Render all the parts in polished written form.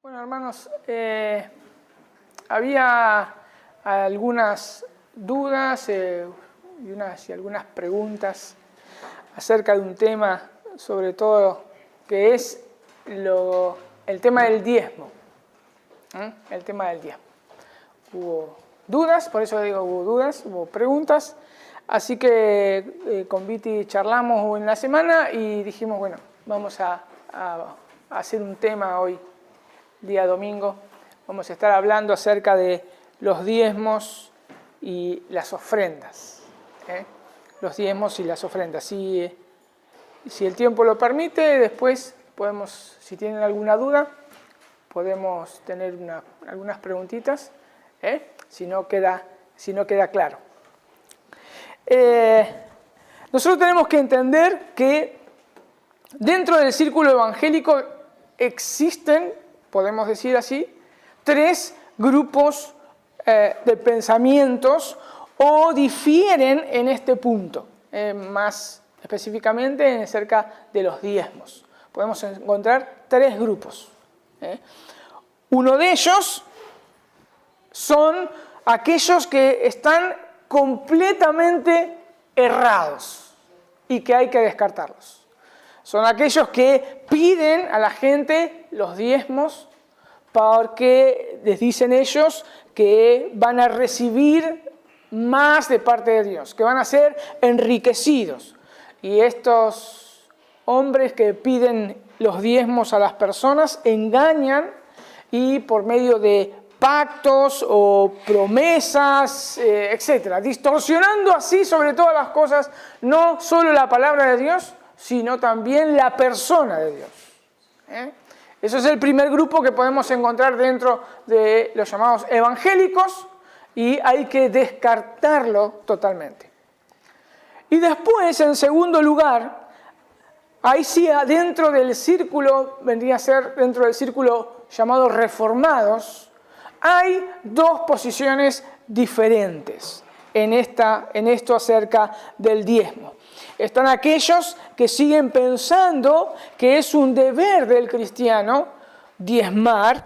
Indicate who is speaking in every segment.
Speaker 1: Bueno, hermanos, había algunas dudas y algunas preguntas acerca de un tema, sobre todo, que es el tema del diezmo. El tema del diezmo. Hubo dudas, por eso digo hubo dudas, hubo preguntas. Así que con Viti charlamos en la semana y dijimos, bueno, vamos a hacer un tema hoy, día domingo. Vamos a estar hablando acerca de los diezmos y las ofrendas. Los diezmos y las ofrendas. Si el tiempo lo permite, después podemos, si tienen alguna duda, podemos tener algunas preguntitas, si no queda claro. Nosotros tenemos que entender que dentro del círculo evangélico existen, podemos decir así, tres grupos de pensamientos o difieren en este punto, más específicamente acerca de los diezmos. Podemos encontrar tres grupos. Uno de ellos son aquellos que están completamente errados y que hay que descartarlos. Son aquellos que piden a la gente los diezmos porque les dicen ellos que van a recibir más de parte de Dios, que van a ser enriquecidos. Y estos hombres que piden los diezmos a las personas engañan y por medio de pactos o promesas, etcétera, distorsionando así sobre todas las cosas, no solo la palabra de Dios, sino también la persona de Dios. Eso es el primer grupo que podemos encontrar dentro de los llamados evangélicos y hay que descartarlo totalmente. Y después, en segundo lugar, ahí sí, dentro del círculo, vendría a ser dentro del círculo llamado reformados, hay dos posiciones diferentes en esto acerca del diezmo. Están aquellos que siguen pensando que es un deber del cristiano diezmar.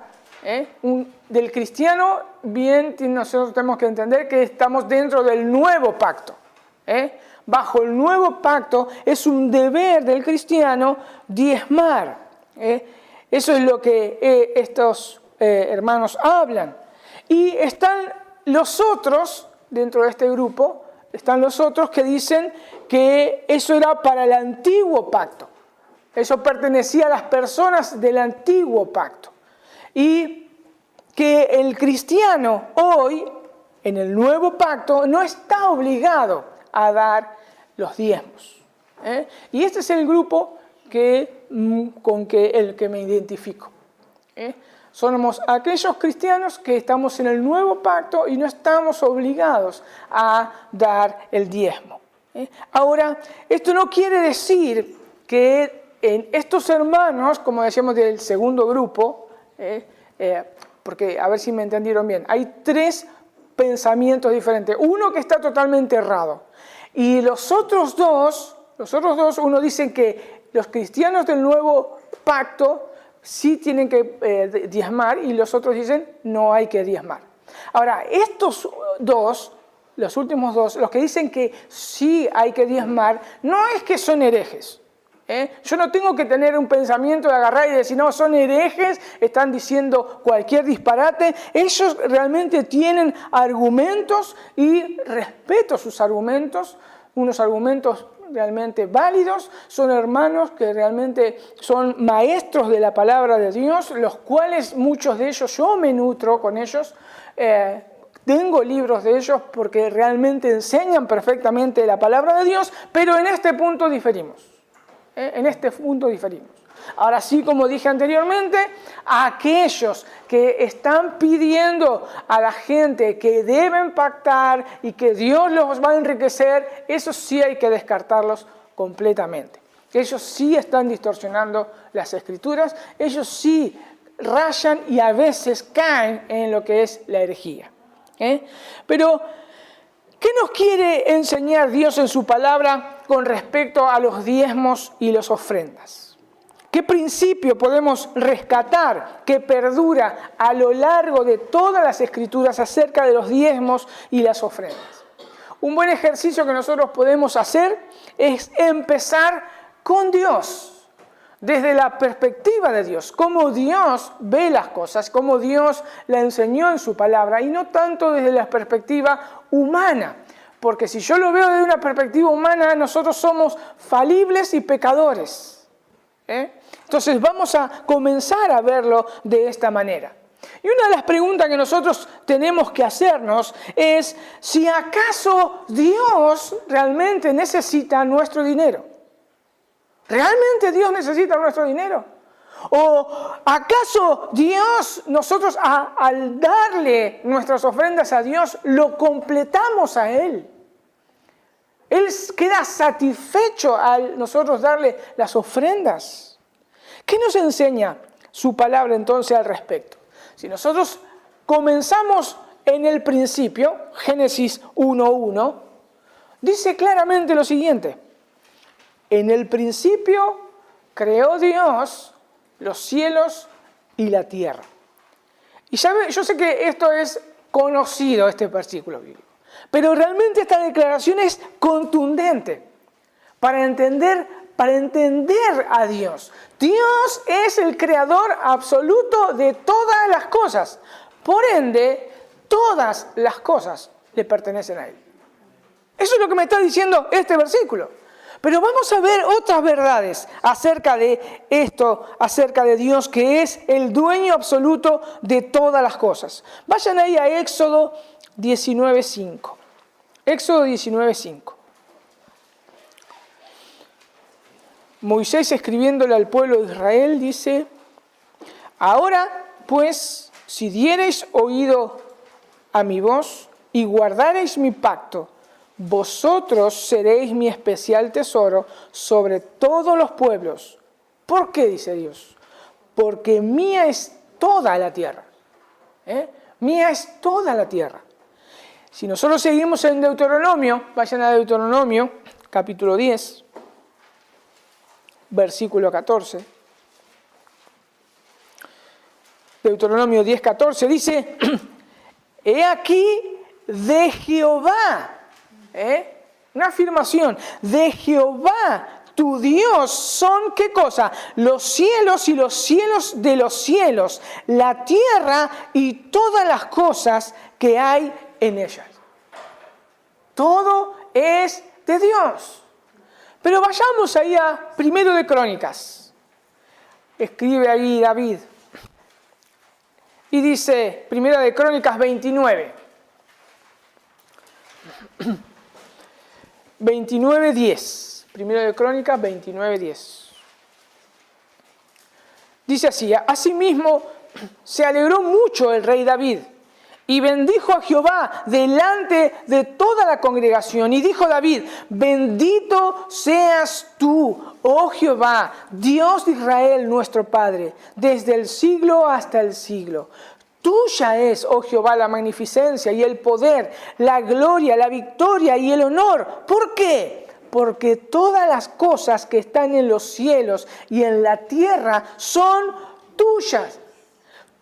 Speaker 1: Del cristiano, bien, nosotros tenemos que entender que estamos dentro del nuevo pacto. Bajo el nuevo pacto es un deber del cristiano diezmar. Eso es lo que estos hermanos hablan. Y están los otros, dentro de este grupo, están los otros que dicen que eso era para el antiguo pacto. Eso pertenecía a las personas del antiguo pacto. Y que el cristiano hoy, en el nuevo pacto, no está obligado a dar los diezmos. Y este es el grupo con el que me identifico. Somos aquellos cristianos que estamos en el nuevo pacto y no estamos obligados a dar el diezmo. Ahora, esto no quiere decir que en estos hermanos, como decíamos del segundo grupo, porque a ver si me entendieron bien, hay tres pensamientos diferentes. Uno que está totalmente errado y los otros dos, uno dicen que los cristianos del nuevo pacto sí tienen que diezmar y los otros dicen no hay que diezmar. Ahora, estos dos, los últimos dos, los que dicen que sí hay que diezmar, no es que son herejes. Yo no tengo que tener un pensamiento de agarrar y decir, no, son herejes, están diciendo cualquier disparate. Ellos realmente tienen argumentos y respeto sus argumentos, unos argumentos realmente válidos, son hermanos que realmente son maestros de la palabra de Dios, los cuales muchos de ellos yo me nutro con ellos, tengo libros de ellos porque realmente enseñan perfectamente la palabra de Dios, pero en este punto diferimos. Ahora sí, como dije anteriormente, aquellos que están pidiendo a la gente que deben pactar y que Dios los va a enriquecer, esos sí hay que descartarlos completamente. Ellos sí están distorsionando las escrituras, ellos sí rayan y a veces caen en lo que es la herejía. Pero, ¿qué nos quiere enseñar Dios en su palabra con respecto a los diezmos y las ofrendas? ¿Qué principio podemos rescatar que perdura a lo largo de todas las Escrituras acerca de los diezmos y las ofrendas? Un buen ejercicio que nosotros podemos hacer es empezar con Dios, desde la perspectiva de Dios, cómo Dios ve las cosas, cómo Dios la enseñó en su palabra, y no tanto desde la perspectiva humana. Porque si yo lo veo desde una perspectiva humana, nosotros somos falibles y pecadores. Entonces vamos a comenzar a verlo de esta manera. Y una de las preguntas que nosotros tenemos que hacernos es si acaso Dios realmente necesita nuestro dinero. ¿Realmente Dios necesita nuestro dinero? ¿O acaso Dios, nosotros al darle nuestras ofrendas a Dios, lo completamos a Él? Él queda satisfecho al nosotros darle las ofrendas. ¿Qué nos enseña su palabra entonces al respecto? Si nosotros comenzamos en el principio, Génesis 1:1, dice claramente lo siguiente: en el principio creó Dios los cielos y la tierra. Y yo sé que esto es conocido, este versículo bíblico, pero realmente esta declaración es contundente para entender a Dios. Dios es el creador absoluto de todas las cosas. Por ende, todas las cosas le pertenecen a Él. Eso es lo que me está diciendo este versículo. Pero vamos a ver otras verdades acerca de esto, acerca de Dios, que es el dueño absoluto de todas las cosas. Vayan ahí a Éxodo 19:5. Éxodo 19:5. Moisés, escribiéndole al pueblo de Israel, dice: ahora pues, si diereis oído a mi voz y guardareis mi pacto, vosotros seréis mi especial tesoro sobre todos los pueblos. ¿Por qué? Dice Dios. Porque mía es toda la tierra. Mía es toda la tierra. Si nosotros seguimos en Deuteronomio, vayan a Deuteronomio, capítulo 10, versículo 14. Deuteronomio 10:14 dice: he aquí de Jehová, una afirmación, de Jehová tu Dios son, ¿qué cosa? Los cielos y los cielos de los cielos, la tierra y todas las cosas que hay en ellas. Todo es de Dios. Pero vayamos ahí a Primero de Crónicas. Escribe ahí David. Y dice, Primera de Crónicas 29. 29:10. Primero de Crónicas 29:10. Dice así: asimismo se alegró mucho el rey David y bendijo a Jehová delante de toda la congregación. Y dijo David: bendito seas tú, oh Jehová, Dios de Israel nuestro Padre, desde el siglo hasta el siglo. Tuya es, oh Jehová, la magnificencia y el poder, la gloria, la victoria y el honor. ¿Por qué? Porque todas las cosas que están en los cielos y en la tierra son tuyas.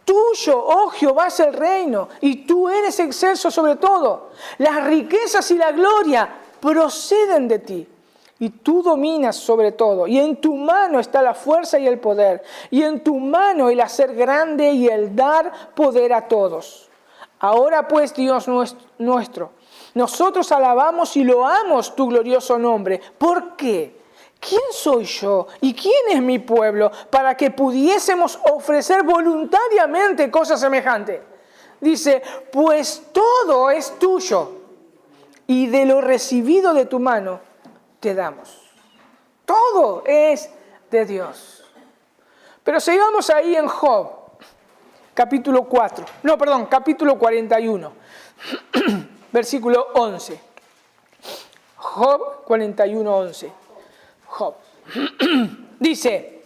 Speaker 1: Tuyo, oh Jehová, es el reino, y tú eres excelso sobre todo. Las riquezas y la gloria proceden de ti, y tú dominas sobre todo. Y en tu mano está la fuerza y el poder, y en tu mano el hacer grande y el dar poder a todos. Ahora pues, Dios nuestro, nosotros alabamos y loamos tu glorioso nombre. ¿Por qué? ¿Quién soy yo y quién es mi pueblo para que pudiésemos ofrecer voluntariamente cosas semejantes? Dice, pues todo es tuyo y de lo recibido de tu mano te damos. Todo es de Dios. Pero sigamos ahí en Job, capítulo 41, versículo 11. Job 41:11. Job dice: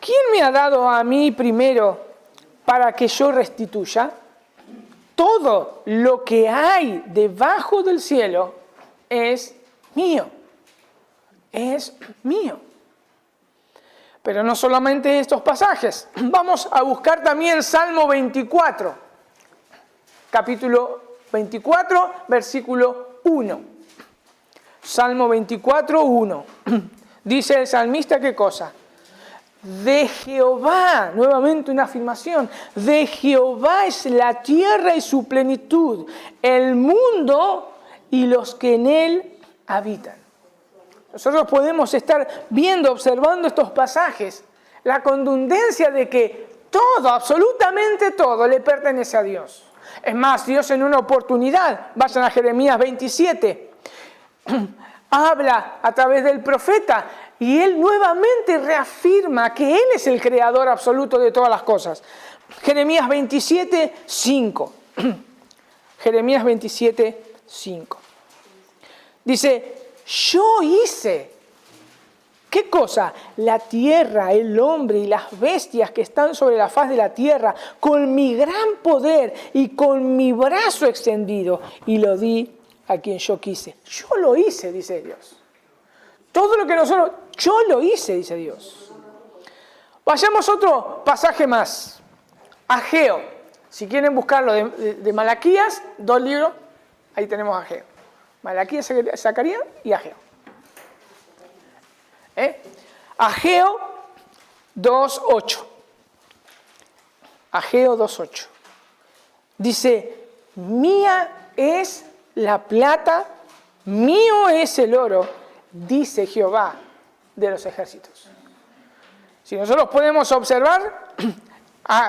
Speaker 1: ¿quién me ha dado a mí primero para que yo restituya? Todo lo que hay debajo del cielo es mío. Es mío. Pero no solamente estos pasajes. Vamos a buscar también Salmo 24, capítulo 24, versículo 1. Salmo 24, 1. Dice el salmista, ¿qué cosa? De Jehová, nuevamente una afirmación, de Jehová es la tierra y su plenitud, el mundo y los que en él habitan. Nosotros podemos estar viendo, observando estos pasajes, la contundencia de que todo, absolutamente todo, le pertenece a Dios. Es más, Dios en una oportunidad, vayan a Jeremías 27, habla a través del profeta y él nuevamente reafirma que él es el creador absoluto de todas las cosas. Jeremías 27, 5. Jeremías 27, 5. Dice, yo hice, ¿qué cosa? La tierra, el hombre y las bestias que están sobre la faz de la tierra, con mi gran poder y con mi brazo extendido, y lo di a quien yo quise. Yo lo hice, dice Dios. Todo lo que nosotros, yo lo hice, dice Dios. Vayamos a otro pasaje más. Ageo. Si quieren buscarlo de Malaquías, 2 libros, ahí tenemos Ageo. Malaquías, Zacarías y Ageo. Ageo 2.8. Ageo 2.8. Dice, mía es la plata, mío es el oro, dice Jehová de los ejércitos. Si nosotros podemos observar,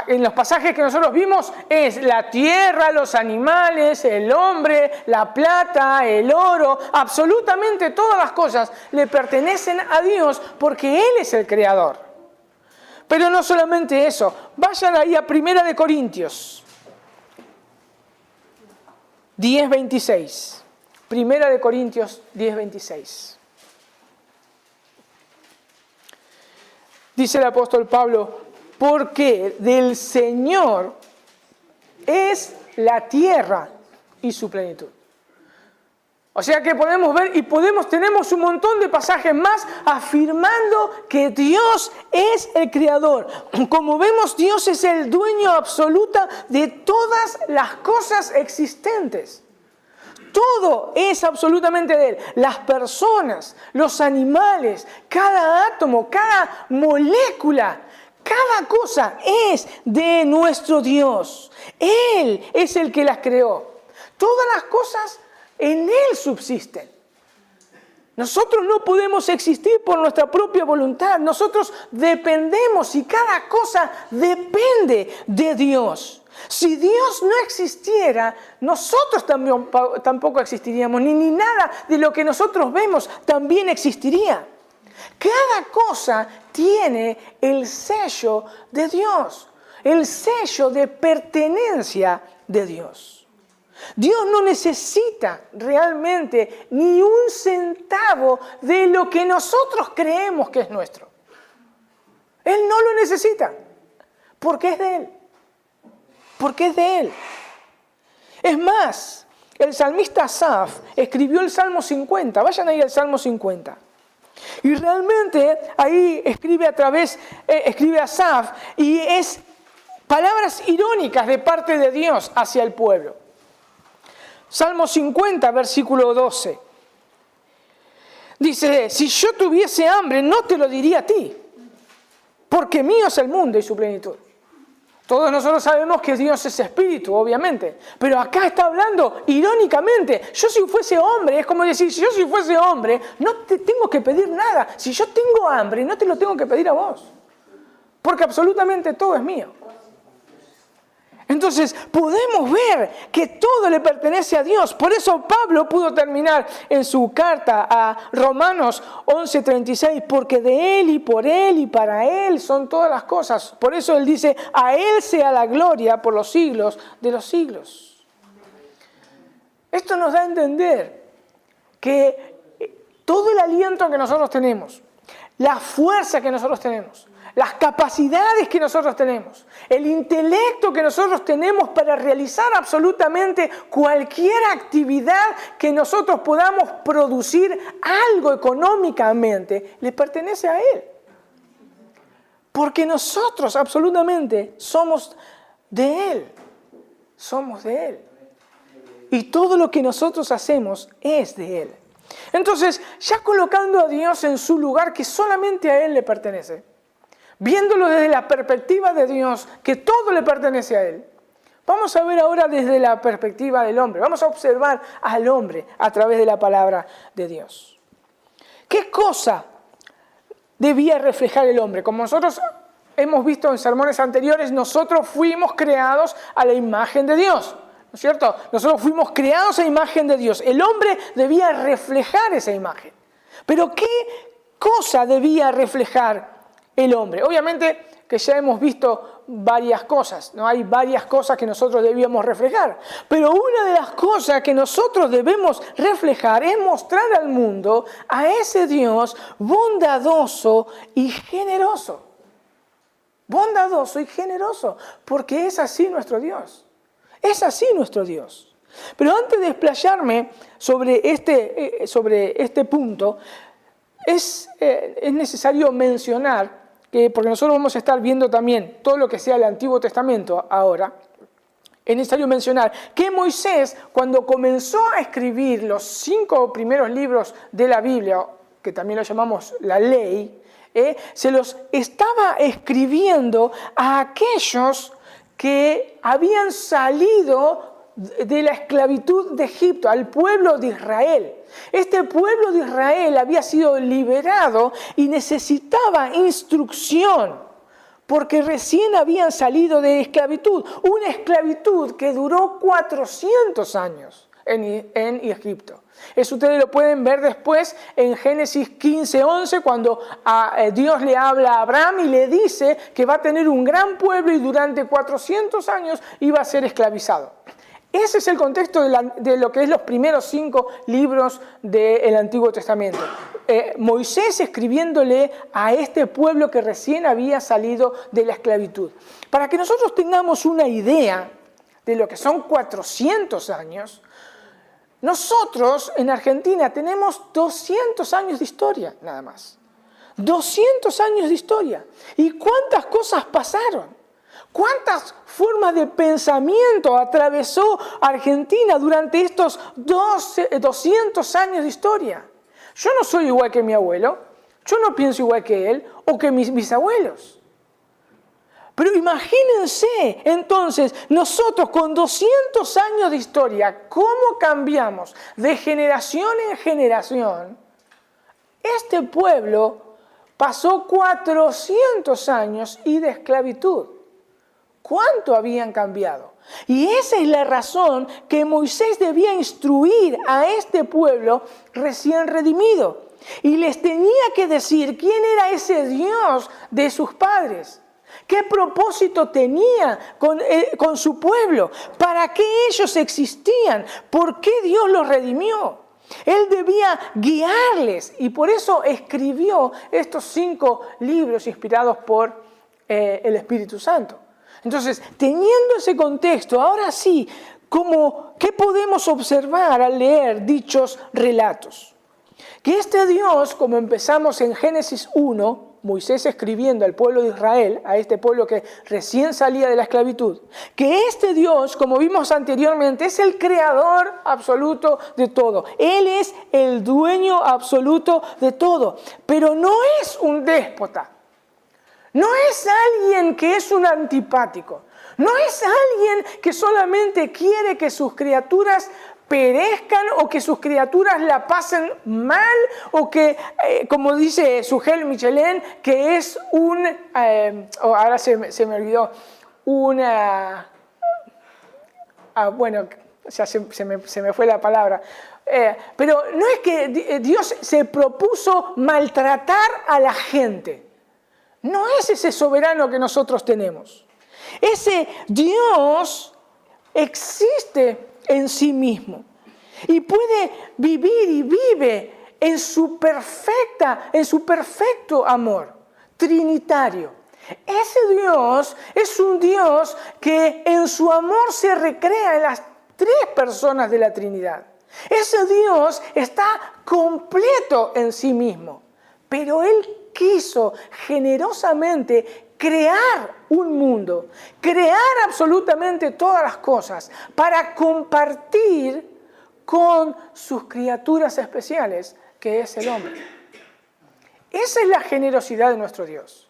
Speaker 1: en los pasajes que nosotros vimos, es la tierra, los animales, el hombre, la plata, el oro, absolutamente todas las cosas le pertenecen a Dios porque Él es el creador. Pero no solamente eso, vayan ahí a 1 Corintios 10:26. 1 Corintios 10:26. Dice el apóstol Pablo, porque del Señor es la tierra y su plenitud. O sea que podemos ver y tenemos un montón de pasajes más afirmando que Dios es el creador. Como vemos, Dios es el dueño absoluto de todas las cosas existentes. Todo es absolutamente de Él. Las personas, los animales, cada átomo, cada molécula, cada cosa es de nuestro Dios. Él es el que las creó. Todas las cosas en Él subsisten. Nosotros no podemos existir por nuestra propia voluntad. Nosotros dependemos y cada cosa depende de Dios. Si Dios no existiera, nosotros tampoco existiríamos, ni nada de lo que nosotros vemos también existiría. Cada cosa tiene el sello de Dios, el sello de pertenencia de Dios. Dios no necesita realmente ni un centavo de lo que nosotros creemos que es nuestro. Él no lo necesita, porque es de Él. Porque es de Él. Es más, el salmista Asaf escribió el Salmo 50. Vayan ahí al Salmo 50. Y realmente ahí escribe Asaf y es palabras irónicas de parte de Dios hacia el pueblo. Salmo 50, versículo 12. Dice, si yo tuviese hambre no te lo diría a ti, porque mío es el mundo y su plenitud. Todos nosotros sabemos que Dios es espíritu, obviamente. Pero acá está hablando irónicamente. Yo si fuese hombre, es como decir, si yo si fuese hombre, no te tengo que pedir nada. Si yo tengo hambre, no te lo tengo que pedir a vos. Porque absolutamente todo es mío. Entonces podemos ver que todo le pertenece a Dios. Por eso Pablo pudo terminar en su carta a Romanos 11:36, porque de Él y por Él y para Él son todas las cosas. Por eso Él dice, a Él sea la gloria por los siglos de los siglos. Esto nos da a entender que todo el aliento que nosotros tenemos, la fuerza que nosotros tenemos, las capacidades que nosotros tenemos, el intelecto que nosotros tenemos para realizar absolutamente cualquier actividad que nosotros podamos producir algo económicamente, le pertenece a Él. Porque nosotros absolutamente somos de Él. Somos de Él. Y todo lo que nosotros hacemos es de Él. Entonces, ya colocando a Dios en su lugar que solamente a Él le pertenece, viéndolo desde la perspectiva de Dios, que todo le pertenece a Él, vamos a ver ahora desde la perspectiva del hombre. Vamos a observar al hombre a través de la palabra de Dios. ¿Qué cosa debía reflejar el hombre? Como nosotros hemos visto en sermones anteriores, nosotros fuimos creados a la imagen de Dios. ¿No es cierto? Nosotros fuimos creados a imagen de Dios. El hombre debía reflejar esa imagen. Pero ¿qué cosa debía reflejar el hombre? Obviamente que ya hemos visto varias cosas, ¿no? Hay varias cosas que nosotros debíamos reflejar. Pero una de las cosas que nosotros debemos reflejar es mostrar al mundo a ese Dios bondadoso y generoso. Bondadoso y generoso, porque es así nuestro Dios. Es así nuestro Dios. Pero antes de explayarme sobre este punto, es necesario mencionar que, porque nosotros vamos a estar viendo también todo lo que sea el Antiguo Testamento ahora, es necesario mencionar que Moisés, cuando comenzó a escribir los 5 primeros libros de la Biblia, que también lo llamamos la ley, se los estaba escribiendo a aquellos que habían salido de la esclavitud de Egipto, al pueblo de Israel. Este pueblo de Israel había sido liberado y necesitaba instrucción, porque recién habían salido de esclavitud, una esclavitud que duró 400 años en Egipto. Eso ustedes lo pueden ver después en Génesis 15:11, cuando Dios le habla a Abraham y le dice que va a tener un gran pueblo y durante 400 años iba a ser esclavizado. Ese es el contexto de lo que es los primeros 5 libros del Antiguo Testamento. Moisés escribiéndole a este pueblo que recién había salido de la esclavitud. Para que nosotros tengamos una idea de lo que son 400 años, nosotros en Argentina tenemos 200 años de historia, nada más. 200 años de historia. ¿Y cuántas cosas pasaron? ¿Cuántas formas de pensamiento atravesó Argentina durante estos 200 años de historia? Yo no soy igual que mi abuelo, yo no pienso igual que él o que mis bisabuelos. Pero imagínense, entonces, nosotros con 200 años de historia, ¿cómo cambiamos de generación en generación? Este pueblo pasó 400 años y de esclavitud. ¿Cuánto habían cambiado? Y esa es la razón que Moisés debía instruir a este pueblo recién redimido. Y les tenía que decir quién era ese Dios de sus padres. ¿Qué propósito tenía con su pueblo? ¿Para qué ellos existían? ¿Por qué Dios los redimió? Él debía guiarles y por eso escribió estos 5 libros inspirados por el Espíritu Santo. Entonces, teniendo ese contexto, ahora sí, ¿qué podemos observar al leer dichos relatos? Que este Dios, como empezamos en Génesis 1, Moisés escribiendo al pueblo de Israel, a este pueblo que recién salía de la esclavitud, que este Dios, como vimos anteriormente, es el creador absoluto de todo. Él es el dueño absoluto de todo, pero no es un déspota. No es alguien que es un antipático. No es alguien que solamente quiere que sus criaturas perezcan o que sus criaturas la pasen mal o que, como dice Sujel Michelén, que es ahora se me olvidó, bueno, ya se me fue la palabra. Pero no es que Dios se propuso maltratar a la gente. No es ese soberano que nosotros tenemos. Ese Dios existe en sí mismo y puede vivir y vive en su perfecto amor trinitario. Ese Dios es un Dios que en su amor se recrea en las 3 personas de la Trinidad. Ese Dios está completo en sí mismo, pero Él quiso generosamente crear un mundo, crear absolutamente todas las cosas para compartir con sus criaturas especiales, que es el hombre. Esa es la generosidad de nuestro Dios.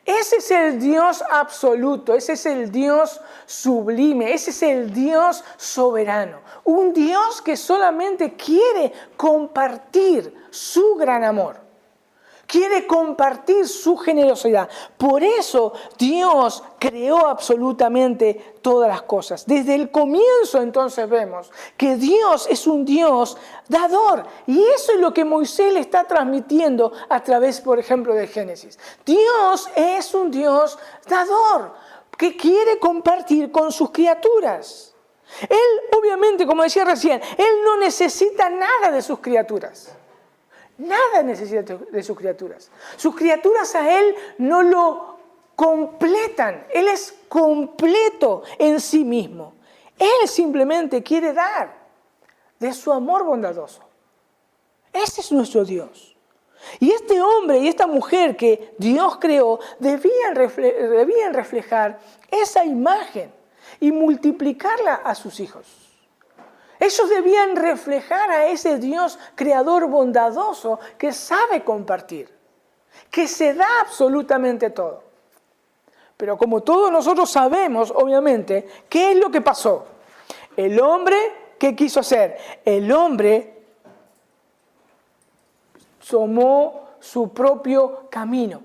Speaker 1: Ese es el Dios absoluto, ese es el Dios sublime, ese es el Dios soberano. Un Dios que solamente quiere compartir su gran amor. Quiere compartir su generosidad. Por eso Dios creó absolutamente todas las cosas. Desde el comienzo entonces vemos que Dios es un Dios dador. Y eso es lo que Moisés le está transmitiendo a través, por ejemplo, de Génesis. Dios es un Dios dador que quiere compartir con sus criaturas. Él, obviamente, como decía recién, Él no necesita nada de sus criaturas. Nada necesita de sus criaturas. Sus criaturas a Él no lo completan. Él es completo en sí mismo. Él simplemente quiere dar de su amor bondadoso. Ese es nuestro Dios. Y este hombre y esta mujer que Dios creó debían reflejar esa imagen y multiplicarla a sus hijos. Ellos debían reflejar a ese Dios creador bondadoso que sabe compartir, que se da absolutamente todo. Pero como todos nosotros sabemos, obviamente, ¿qué es lo que pasó? El hombre, ¿qué quiso hacer? El hombre tomó su propio camino.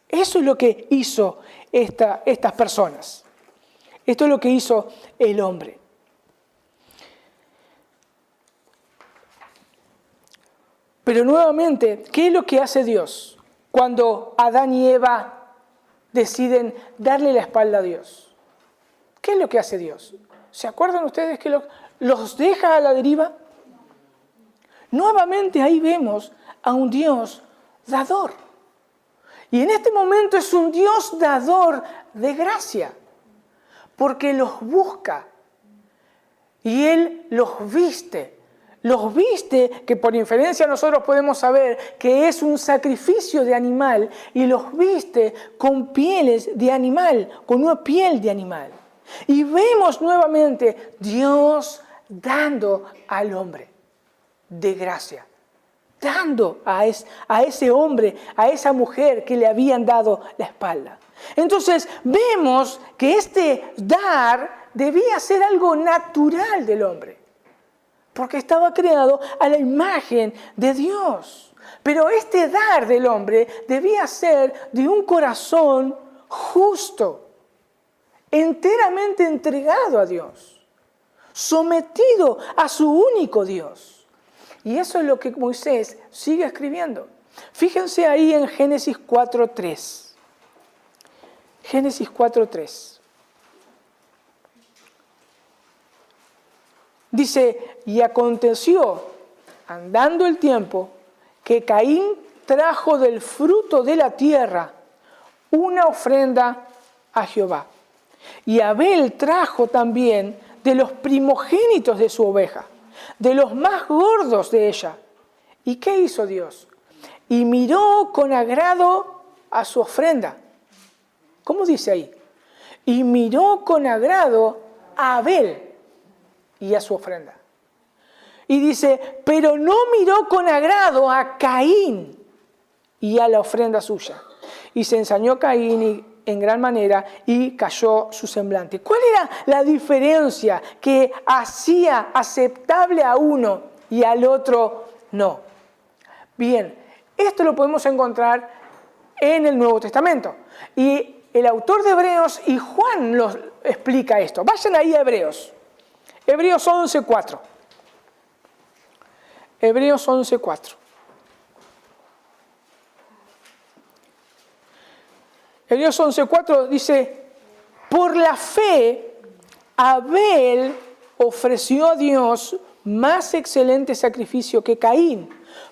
Speaker 1: Eso es lo que hizo estas personas. Esto es lo que hizo el hombre. Pero nuevamente, ¿qué es lo que hace Dios cuando Adán y Eva deciden darle la espalda a Dios? ¿Qué es lo que hace Dios? ¿Se acuerdan ustedes que los deja a la deriva? Nuevamente ahí vemos a un Dios dador. Y en este momento es un Dios dador de gracia, porque los busca y Él los viste. Los viste, que por inferencia nosotros podemos saber que es un sacrificio de animal, y los viste con pieles de animal, con una piel de animal. Y vemos nuevamente Dios dando al hombre de gracia, dando a ese hombre, a esa mujer que le habían dado la espalda. Entonces vemos que este dar debía ser algo natural del hombre, porque estaba creado a la imagen de Dios. Pero este dar del hombre debía ser de un corazón justo, enteramente entregado a Dios, sometido a su único Dios. Y eso es lo que Moisés sigue escribiendo. Fíjense ahí en Génesis 4:3. Génesis 4:3. Dice, y aconteció, andando el tiempo, que Caín trajo del fruto de la tierra una ofrenda a Jehová. Y Abel trajo también de los primogénitos de su oveja, de los más gordos de ella. ¿Y qué hizo Dios? Y miró con agrado a su ofrenda. ¿Cómo dice ahí? Y miró con agrado a Abel y a su ofrenda. Y dice, pero no miró con agrado a Caín y a la ofrenda suya. Y se ensañó Caín en gran manera y cayó su semblante. ¿Cuál era la diferencia que hacía aceptable a uno y al otro no? Bien, esto lo podemos encontrar en el Nuevo Testamento. Y el autor de Hebreos y Juan nos explica esto. Vayan ahí a Hebreos. Hebreos 11:4. Hebreos 11:4. Hebreos 11:4 dice, por la fe, Abel ofreció a Dios más excelente sacrificio que Caín,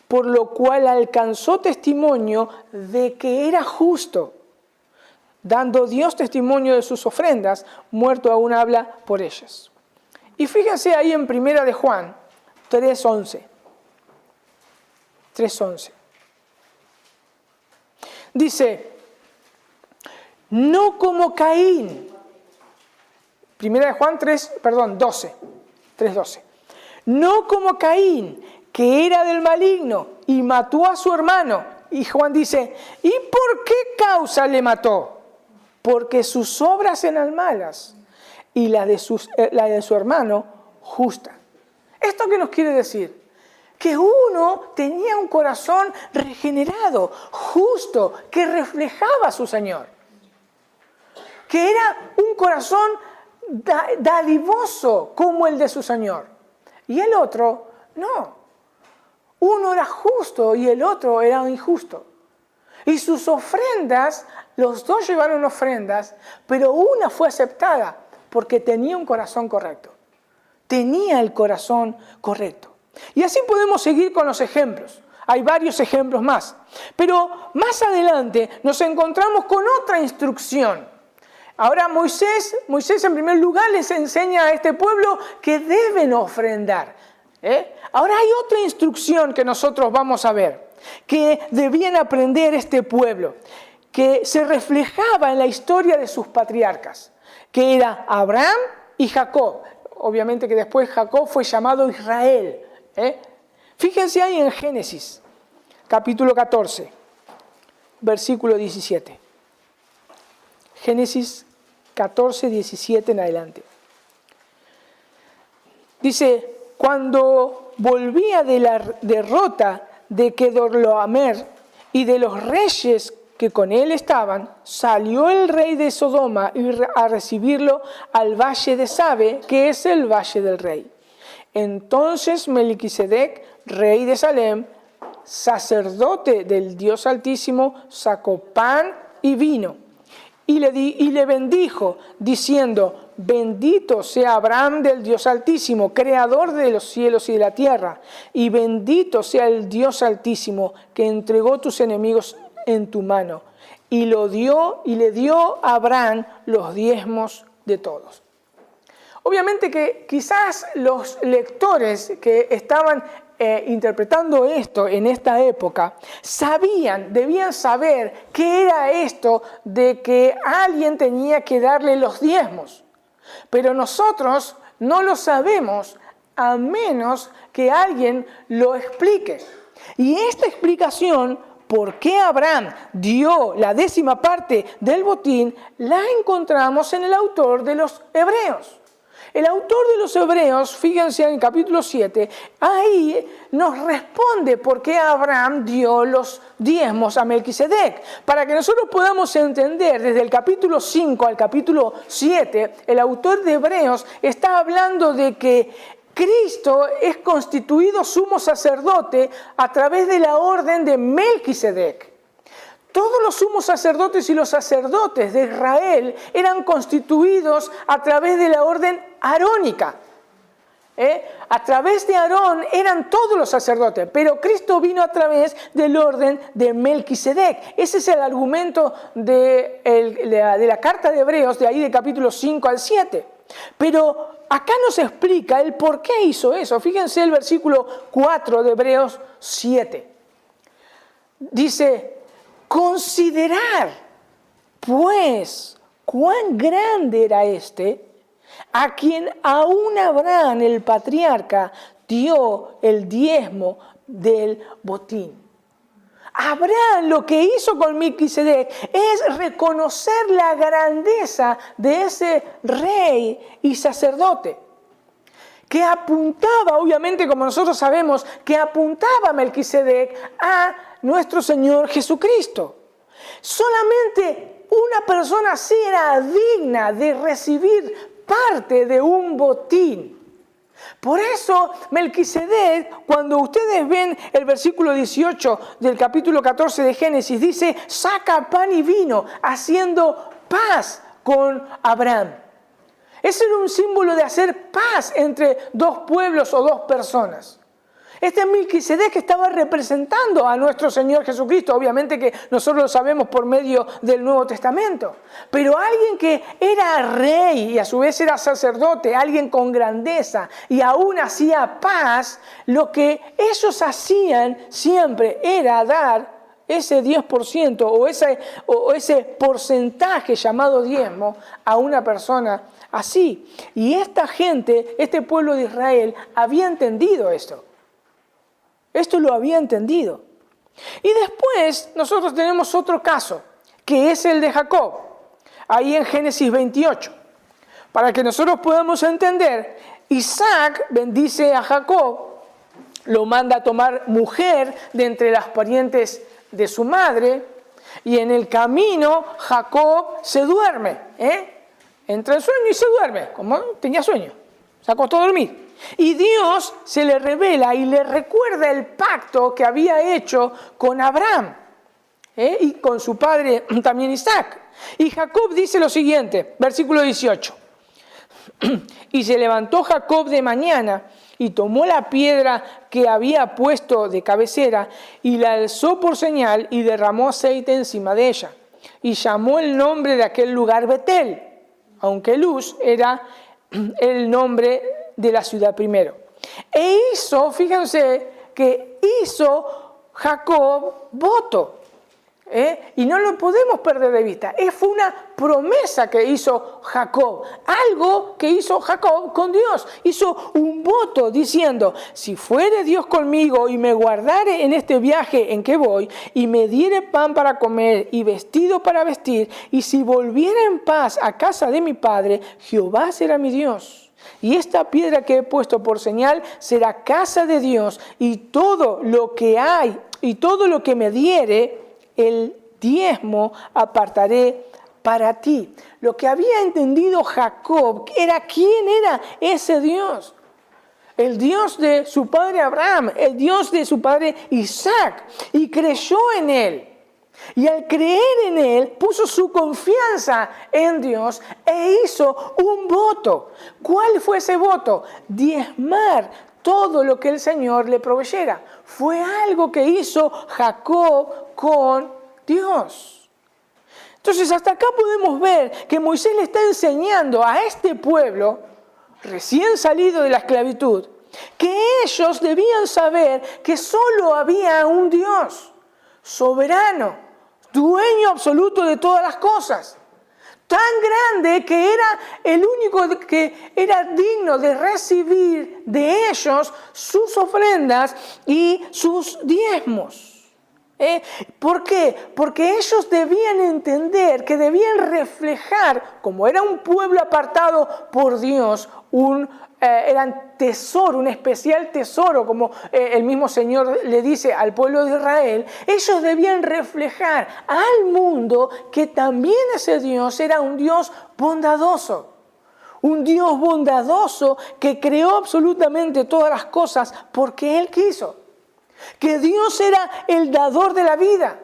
Speaker 1: por lo cual alcanzó testimonio de que era justo, dando Dios testimonio de sus ofrendas, muerto aún habla por ellas. Y fíjense ahí en 1 de Juan 3:11. 3:11. Dice, no como Caín. Primera de Juan 12. No como Caín, que era del maligno y mató a su hermano. Y Juan dice, ¿y por qué causa le mató? Porque sus obras eran malas y la de su hermano justa. ¿Esto qué nos quiere decir? Que uno tenía un corazón regenerado, justo, que reflejaba a su Señor. Que era un corazón dadivoso como el de su Señor. Y el otro, no. Uno era justo y el otro era injusto. Y sus ofrendas, los dos llevaron ofrendas, pero una fue aceptada porque tenía un corazón correcto. Tenía el corazón correcto. Y así podemos seguir con los ejemplos. Hay varios ejemplos más. Pero más adelante nos encontramos con otra instrucción. Ahora Moisés en primer lugar les enseña a este pueblo que deben ofrendar. Ahora hay otra instrucción que nosotros vamos a ver, que debían aprender este pueblo, que se reflejaba en la historia de sus patriarcas, que era Abraham y Jacob. Obviamente que después Jacob fue llamado Israel. Fíjense ahí en Génesis, capítulo 14, versículo 17. Génesis 14, 17 en adelante. Dice, cuando volvía de la derrota de Kedorlaomer y de los reyes que con él estaban, salió el rey de Sodoma a recibirlo al valle de Sabe, que es el valle del rey. Entonces Melquisedec, rey de Salem, sacerdote del Dios Altísimo, sacó pan y vino y le bendijo, diciendo, bendito sea Abraham del Dios Altísimo, creador de los cielos y de la tierra, y bendito sea el Dios Altísimo que entregó tus enemigos en tu mano. Y le dio a Abraham los diezmos de todos. Obviamente que quizás los lectores que estaban interpretando esto en esta época, debían saber qué era esto de que alguien tenía que darle los diezmos. Pero nosotros no lo sabemos a menos que alguien lo explique. Y esta explicación, por qué Abraham dio la 10ª parte del botín, la encontramos en el autor de los Hebreos. El autor de los Hebreos, fíjense en el capítulo 7, ahí nos responde por qué Abraham dio los diezmos a Melquisedec. Para que nosotros podamos entender desde el capítulo 5 al capítulo 7, el autor de Hebreos está hablando de que Cristo es constituido sumo sacerdote a través de la orden de Melquisedec. Todos los sumos sacerdotes y los sacerdotes de Israel eran constituidos a través de la orden arónica. A través de Aarón eran todos los sacerdotes, pero Cristo vino a través del orden de Melquisedec. Ese es el argumento de la carta de Hebreos, de ahí del capítulo 5 al 7. Pero acá nos explica el por qué hizo eso. Fíjense el versículo 4 de Hebreos 7. Dice, considerar, pues, cuán grande era a quien aún Abraham, el patriarca, dio el diezmo del botín. Abraham lo que hizo con Melquisedec es reconocer la grandeza de ese rey y sacerdote, que apuntaba, obviamente como nosotros sabemos, que apuntaba Melquisedec a nuestro Señor Jesucristo. Solamente una persona así era digna de recibir parte de un botín. Por eso Melquisedec, cuando ustedes ven el versículo 18 del capítulo 14 de Génesis, dice, saca pan y vino, haciendo paz con Abraham. Ese era un símbolo de hacer paz entre dos pueblos o dos personas. Este Melquisedec estaba representando a nuestro Señor Jesucristo, obviamente que nosotros lo sabemos por medio del Nuevo Testamento, pero alguien que era rey y a su vez era sacerdote, alguien con grandeza y aún hacía paz, lo que ellos hacían siempre era dar ese 10% o ese porcentaje llamado diezmo a una persona así. Y esta gente, este pueblo de Israel, había entendido esto. Esto lo había entendido. Y después nosotros tenemos otro caso, que es el de Jacob, ahí en Génesis 28. Para que nosotros podamos entender, Isaac bendice a Jacob, lo manda a tomar mujer de entre las parientes de su madre, y en el camino Jacob se duerme, entra en sueño y se duerme, como tenía sueño, se acostó a dormir. Y Dios se le revela y le recuerda el pacto que había hecho con Abraham y con su padre también Isaac. Y Jacob dice lo siguiente, versículo 18. Y se levantó Jacob de mañana y tomó la piedra que había puesto de cabecera y la alzó por señal y derramó aceite encima de ella. Y llamó el nombre de aquel lugar Betel, aunque Luz era el nombre de la ciudad primero. E hizo, fíjense, que hizo Jacob voto. Y no lo podemos perder de vista. Fue una promesa que hizo Jacob, algo que hizo Jacob con Dios. Hizo un voto diciendo, si fuere Dios conmigo y me guardare en este viaje en que voy, y me diere pan para comer y vestido para vestir, y si volviera en paz a casa de mi padre, Jehová será mi Dios. Y esta piedra que he puesto por señal será casa de Dios, y todo lo que hay, y todo lo que me diere, el diezmo apartaré para ti. Lo que había entendido Jacob era quién era ese Dios. El Dios de su padre Abraham, el Dios de su padre Isaac, y creyó en él. Y al creer en él, puso su confianza en Dios e hizo un voto. ¿Cuál fue ese voto? Diezmar todo lo que el Señor le proveyera. Fue algo que hizo Jacob con Dios. Entonces, hasta acá podemos ver que Moisés le está enseñando a este pueblo, recién salido de la esclavitud, que ellos debían saber que solo había un Dios soberano, dueño absoluto de todas las cosas, tan grande que era el único que era digno de recibir de ellos sus ofrendas y sus diezmos. ¿Por qué? Porque ellos debían entender que debían reflejar, como era un pueblo apartado por Dios, eran tesoro, un especial tesoro, como el mismo Señor le dice al pueblo de Israel. Ellos debían reflejar al mundo que también ese Dios era un Dios bondadoso. Un Dios bondadoso que creó absolutamente todas las cosas porque Él quiso. Que Dios era el dador de la vida,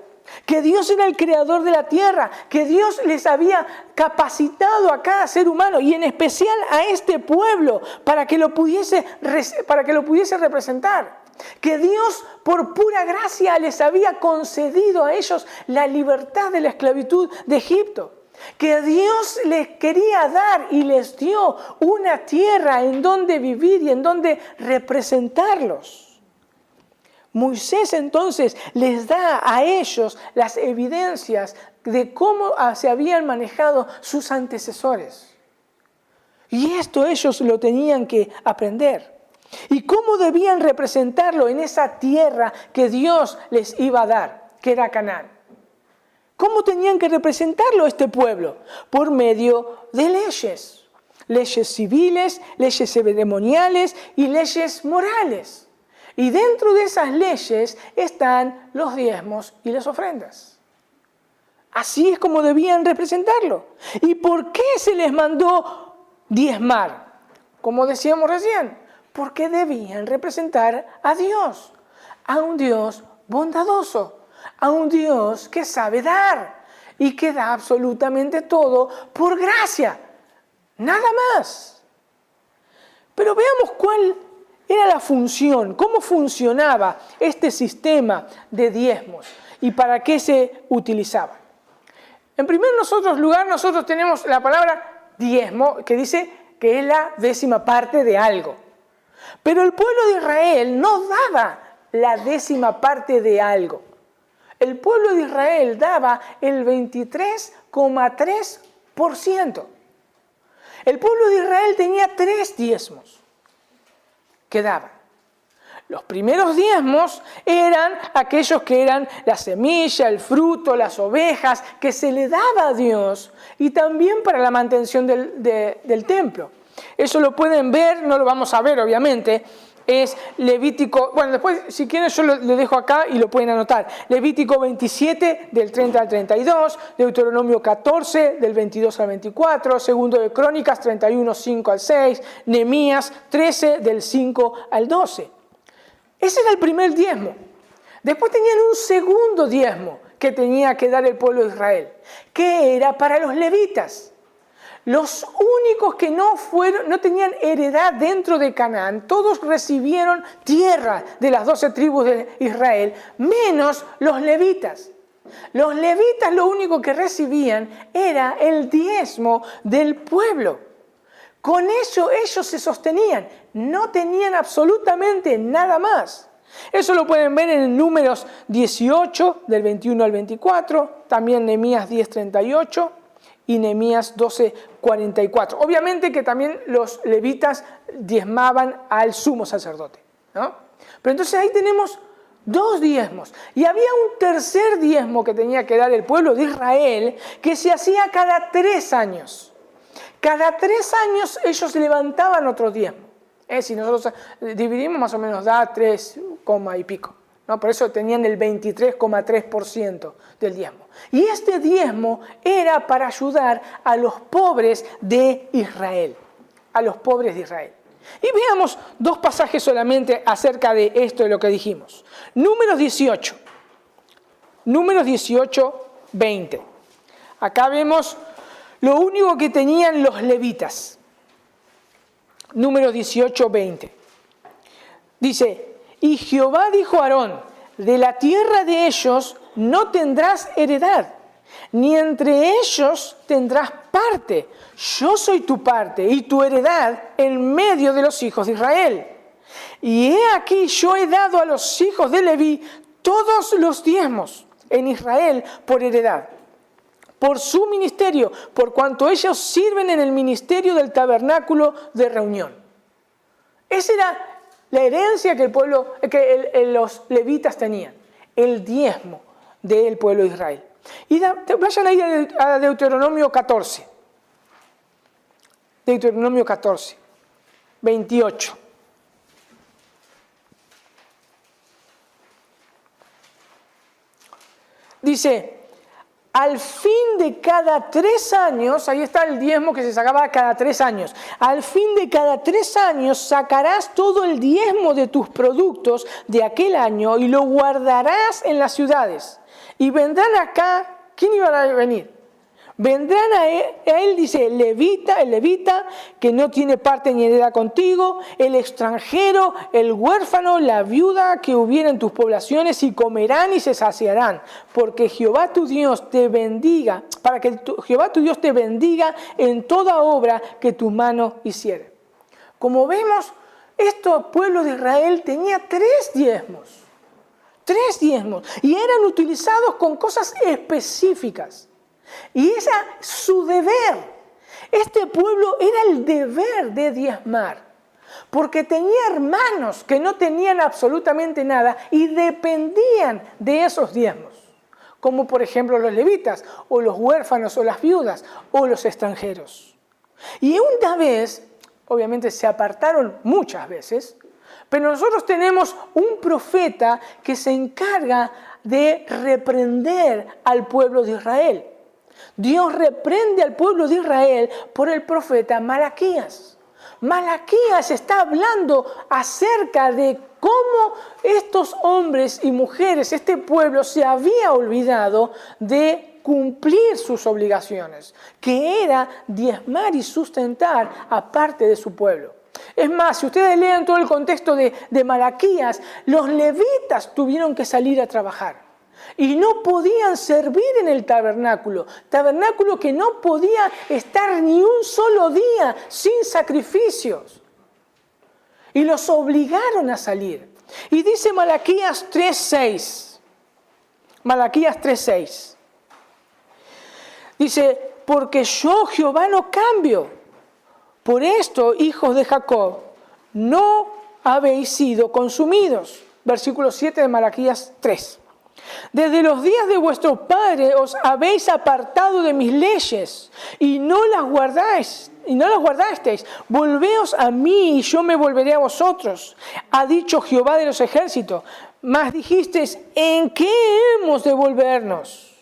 Speaker 1: que Dios era el creador de la tierra, que Dios les había capacitado a cada ser humano y en especial a este pueblo para que lo pudiese representar. Que Dios por pura gracia les había concedido a ellos la libertad de la esclavitud de Egipto. Que Dios les quería dar y les dio una tierra en donde vivir y en donde representarlos. Moisés entonces les da a ellos las evidencias de cómo se habían manejado sus antecesores. Y esto ellos lo tenían que aprender. Y cómo debían representarlo en esa tierra que Dios les iba a dar, que era Canaán. ¿Cómo tenían que representarlo este pueblo? Por medio de leyes. Leyes civiles, leyes ceremoniales y leyes morales. Y dentro de esas leyes están los diezmos y las ofrendas. Así es como debían representarlo. ¿Y por qué se les mandó diezmar? Como decíamos recién, porque debían representar a Dios, a un Dios bondadoso, a un Dios que sabe dar y que da absolutamente todo por gracia, nada más. Pero veamos cuál era la función, cómo funcionaba este sistema de diezmos y para qué se utilizaba. En primer lugar, nosotros tenemos la palabra diezmo, que dice que es la 10ª parte de algo. Pero el pueblo de Israel no daba la 10ª parte de algo. El pueblo de Israel daba el 23,3%. El pueblo de Israel tenía 3 diezmos que daban. Los primeros diezmos eran aquellos que eran la semilla, el fruto, las ovejas, que se le daba a Dios y también para la mantención del templo. Eso lo pueden ver, no lo vamos a ver obviamente, es Levítico, bueno, después si quieren yo lo dejo acá y lo pueden anotar. Levítico 27 del 30 al 32, Deuteronomio 14 del 22 al 24, Segundo de Crónicas 31, 5 al 6, Nehemías 13 del 5 al 12. Ese era el primer diezmo. Después tenían un segundo diezmo que tenía que dar el pueblo de Israel, que era para los levitas. Los únicos que no tenían heredad dentro de Canaán, todos recibieron tierra de las 12 tribus de Israel, menos los levitas. Los levitas lo único que recibían era el diezmo del pueblo. Con eso ellos se sostenían, no tenían absolutamente nada más. Eso lo pueden ver en Números 18, del 21 al 24, también Nehemías 10, 38 y Nehemías 12, 44. Obviamente que también los levitas diezmaban al sumo sacerdote, ¿no? Pero entonces ahí tenemos 2 diezmos. Y había un tercer diezmo que tenía que dar el pueblo de Israel, que se hacía cada 3 años. Cada 3 años ellos levantaban otro diezmo. Si nosotros dividimos, más o menos da 3, y pico, ¿no? Por eso tenían el 23,3% del diezmo. Y este diezmo era para ayudar a los pobres de Israel. A los pobres de Israel. Y veamos 2 pasajes solamente acerca de esto, de lo que dijimos. Números 18. Números 18, 20. Acá vemos lo único que tenían los levitas. Números 18, 20. Dice, y Jehová dijo a Aarón, de la tierra de ellos no tendrás heredad, ni entre ellos tendrás parte. Yo soy tu parte y tu heredad en medio de los hijos de Israel. Y he aquí yo he dado a los hijos de Leví todos los diezmos en Israel por heredad, por su ministerio, por cuanto ellos sirven en el ministerio del tabernáculo de reunión. Esa era la herencia que los levitas tenían, el diezmo del pueblo de Israel. Y vayan ahí a Deuteronomio 14. Deuteronomio 14, 28. Dice, al fin de cada 3 años, ahí está el diezmo que se sacaba cada 3 años, al fin de cada 3 años sacarás todo el diezmo de tus productos de aquel año y lo guardarás en las ciudades. Y vendrán acá, ¿quién iba a venir? Vendrán a él, dice, el levita que no tiene parte ni heredad contigo, el extranjero, el huérfano, la viuda que hubiera en tus poblaciones, y comerán y se saciarán, porque Jehová tu Dios te bendiga, para que Jehová tu Dios te bendiga en toda obra que tu mano hiciere. Como vemos, este pueblo de Israel tenía 3 diezmos. 3 diezmos, y eran utilizados con cosas específicas. Y ese era su deber. Este pueblo era el deber de diezmar, porque tenía hermanos que no tenían absolutamente nada y dependían de esos diezmos, como por ejemplo los levitas, o los huérfanos, o las viudas, o los extranjeros. Y una vez, obviamente se apartaron muchas veces, pero nosotros tenemos un profeta que se encarga de reprender al pueblo de Israel. Dios reprende al pueblo de Israel por el profeta Malaquías. Malaquías está hablando acerca de cómo estos hombres y mujeres, este pueblo, se había olvidado de cumplir sus obligaciones, que era diezmar y sustentar a parte de su pueblo. Es más, si ustedes leen todo el contexto de Malaquías, los levitas tuvieron que salir a trabajar. Y no podían servir en el tabernáculo que no podía estar ni un solo día sin sacrificios. Y los obligaron a salir. Y dice Malaquías 3:6, Malaquías 3:6. Dice, porque yo Jehová no cambio. Por esto, hijos de Jacob, no habéis sido consumidos. Versículo 7 de Malaquías 3. Desde los días de vuestro padre os habéis apartado de mis leyes y no las guardasteis. Volveos a mí y yo me volveré a vosotros, ha dicho Jehová de los ejércitos. Mas dijisteis, ¿en qué hemos de volvernos?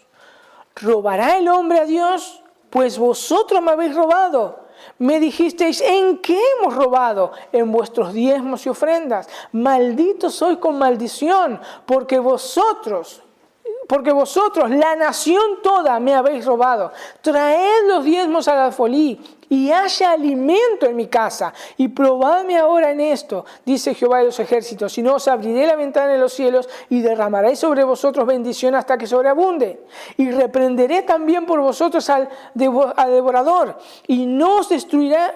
Speaker 1: ¿Robará el hombre a Dios? Pues vosotros me habéis robado. Me dijisteis, ¿en qué hemos robado? En vuestros diezmos y ofrendas. Malditos sois con maldición, porque vosotros, la nación toda, me habéis robado. Traed los diezmos al alfolí, y haya alimento en mi casa. Y probadme ahora en esto, dice Jehová de los ejércitos. Si no, os abriré la ventana de los cielos y derramaré sobre vosotros bendición hasta que sobreabunde. Y reprenderé también por vosotros al devorador. Y no destruirá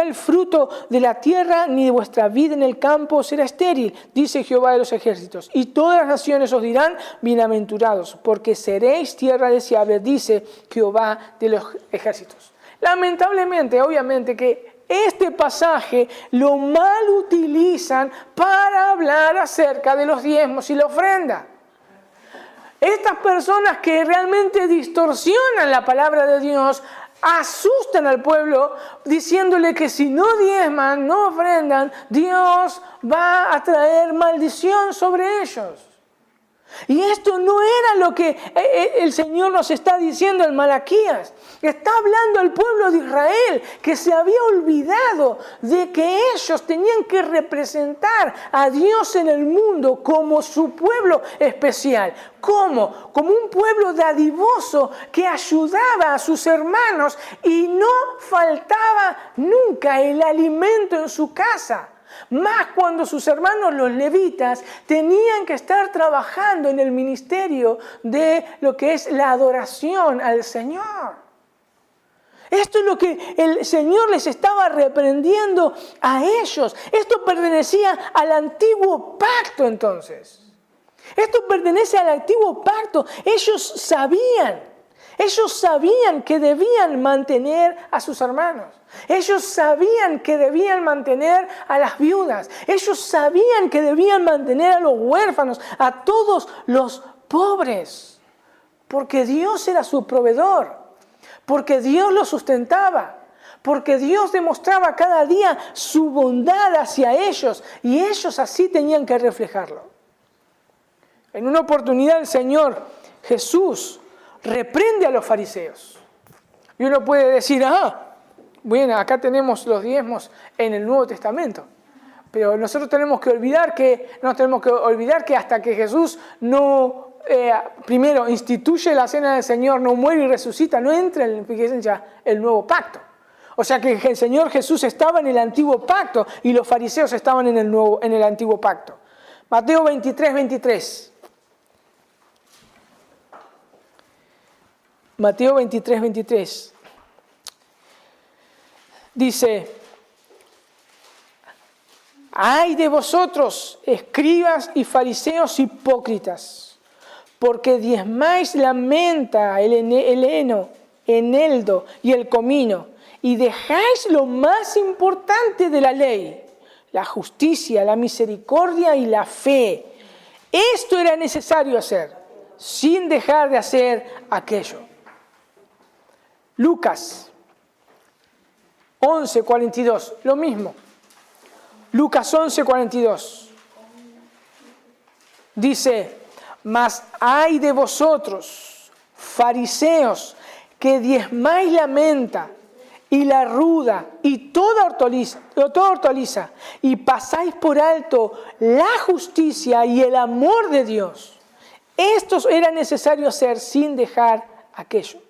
Speaker 1: el fruto de la tierra, ni de vuestra vida en el campo será estéril, dice Jehová de los ejércitos. Y todas las naciones os dirán, bienaventurados, porque seréis tierra deseable, dice Jehová de los ejércitos. Lamentablemente, obviamente, que este pasaje lo mal utilizan para hablar acerca de los diezmos y la ofrenda. Estas personas que realmente distorsionan la palabra de Dios asustan al pueblo diciéndole que si no diezman, no ofrendan, Dios va a traer maldición sobre ellos. Y esto no era lo que el Señor nos está diciendo en Malaquías. Está hablando al pueblo de Israel que se había olvidado de que ellos tenían que representar a Dios en el mundo como su pueblo especial. ¿Cómo? Como un pueblo dadivoso que ayudaba a sus hermanos y no faltaba nunca el alimento en su casa. Más cuando sus hermanos los levitas tenían que estar trabajando en el ministerio de lo que es la adoración al Señor. Esto es lo que el Señor les estaba reprendiendo a ellos. Esto pertenecía al antiguo pacto entonces. Esto pertenece al antiguo pacto. Ellos sabían que debían mantener a sus hermanos. Ellos sabían que debían mantener a las viudas. Ellos sabían que debían mantener a los huérfanos, a todos los pobres. Porque Dios era su proveedor. Porque Dios los sustentaba. Porque Dios demostraba cada día su bondad hacia ellos. Y ellos así tenían que reflejarlo. En una oportunidad el Señor Jesús reprende a los fariseos. Y uno puede decir, bueno, acá tenemos los diezmos en el Nuevo Testamento. Pero nosotros tenemos que olvidar que hasta que Jesús no primero instituye la cena del Señor, no muere y resucita, no entra en el nuevo pacto. O sea que el Señor Jesús estaba en el antiguo pacto y los fariseos estaban en el antiguo pacto. Mateo 23:23. Mateo 23:23 dice, ¡ay de vosotros, escribas y fariseos hipócritas! Porque diezmáis la menta, el heno, eneldo y el comino, y dejáis lo más importante de la ley, la justicia, la misericordia y la fe. Esto era necesario hacer, sin dejar de hacer aquello. Lucas 11:42, lo mismo. Lucas 11:42 dice, mas ay de vosotros, fariseos, que diezmáis la menta y la ruda y toda hortaliza, y pasáis por alto la justicia y el amor de Dios. Estos era necesario hacer sin dejar aquello.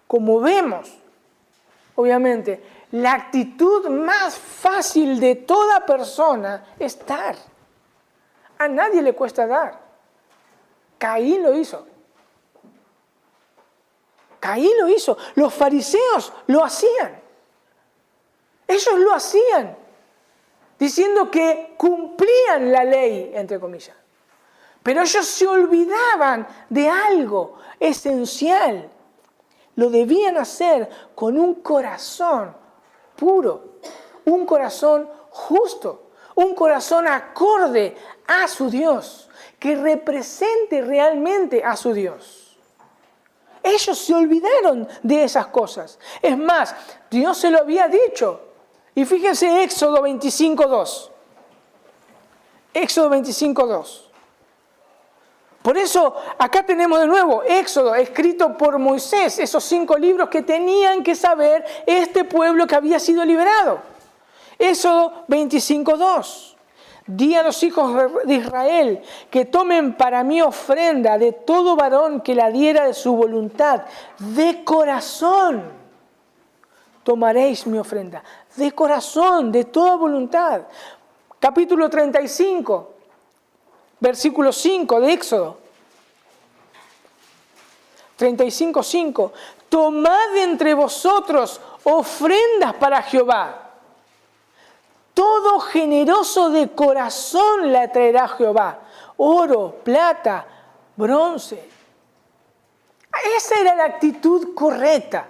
Speaker 1: Como vemos, obviamente, la actitud más fácil de toda persona es dar. A nadie le cuesta dar. Caín lo hizo. Caín lo hizo. Los fariseos lo hacían. Ellos lo hacían, diciendo que cumplían la ley, entre comillas. Pero ellos se olvidaban de algo esencial. Lo debían hacer con un corazón puro, un corazón justo, un corazón acorde a su Dios, que represente realmente a su Dios. Ellos se olvidaron de esas cosas. Es más, Dios se lo había dicho. Y fíjense Éxodo 25:2. Éxodo 25:2. Por eso acá tenemos de nuevo Éxodo, escrito por Moisés, esos 5 libros que tenían que saber este pueblo que había sido liberado. Éxodo 25:2. Di a los hijos de Israel que tomen para mí ofrenda de todo varón que la diera de su voluntad, de corazón. Tomaréis mi ofrenda, de corazón, de toda voluntad. Capítulo 35, versículo 5 de Éxodo. 35:5. Tomad entre vosotros ofrendas para Jehová. Todo generoso de corazón la traerá Jehová. Oro, plata, bronce. Esa era la actitud correcta.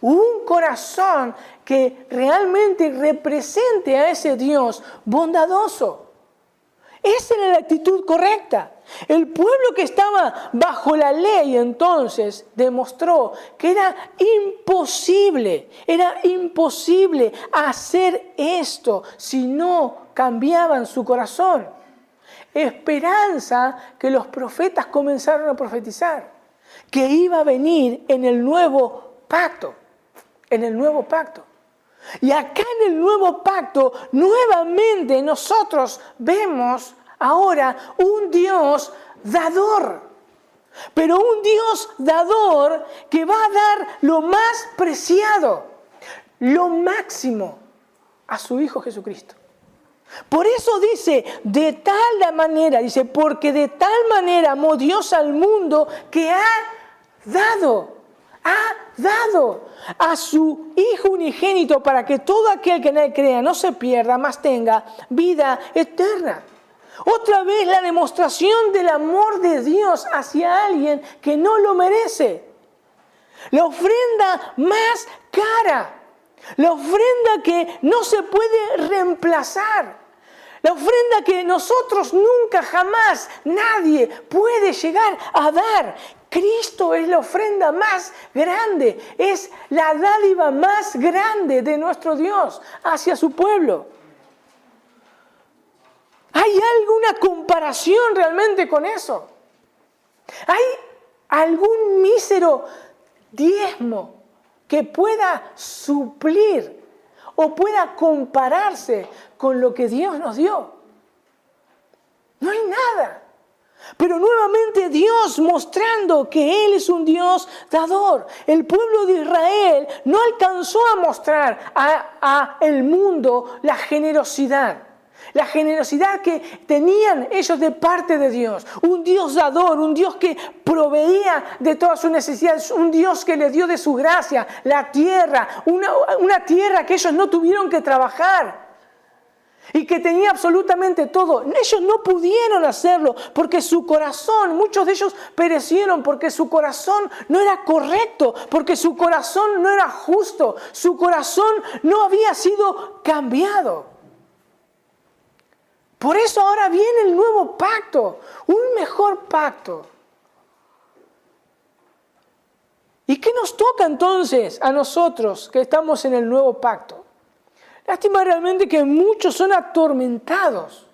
Speaker 1: Un corazón que realmente represente a ese Dios bondadoso. Esa era la actitud correcta. El pueblo que estaba bajo la ley entonces demostró que era imposible hacer esto si no cambiaban su corazón. Esperanza que los profetas comenzaron a profetizar, que iba a venir en el nuevo pacto, Y acá en el nuevo pacto, nuevamente nosotros vemos ahora un Dios dador. Pero un Dios dador que va a dar lo más preciado, lo máximo a su Hijo Jesucristo. Por eso dice, de tal manera, porque de tal manera amó Dios al mundo que ha dado a su Hijo unigénito para que todo aquel que en él crea no se pierda, mas tenga vida eterna. Otra vez la demostración del amor de Dios hacia alguien que no lo merece. La ofrenda más cara, la ofrenda que no se puede reemplazar, la ofrenda que nosotros nunca, jamás, nadie puede llegar a dar. Cristo es la ofrenda más grande, es la dádiva más grande de nuestro Dios hacia su pueblo. ¿Hay alguna comparación realmente con eso? ¿Hay algún mísero diezmo que pueda suplir o pueda compararse con lo que Dios nos dio? No hay nada. Pero nuevamente Dios mostrando que Él es un Dios dador. El pueblo de Israel no alcanzó a mostrar a el mundo la generosidad. La generosidad que tenían ellos de parte de Dios. Un Dios dador, un Dios que proveía de todas sus necesidades, un Dios que les dio de su gracia la tierra, una tierra que ellos no tuvieron que trabajar y que tenía absolutamente todo. Ellos no pudieron hacerlo porque su corazón, muchos de ellos perecieron porque su corazón no era correcto, porque su corazón no era justo, su corazón no había sido cambiado. Por eso ahora viene el nuevo pacto, un mejor pacto. ¿Y qué nos toca entonces a nosotros que estamos en el nuevo pacto? Lástima realmente que muchos son atormentados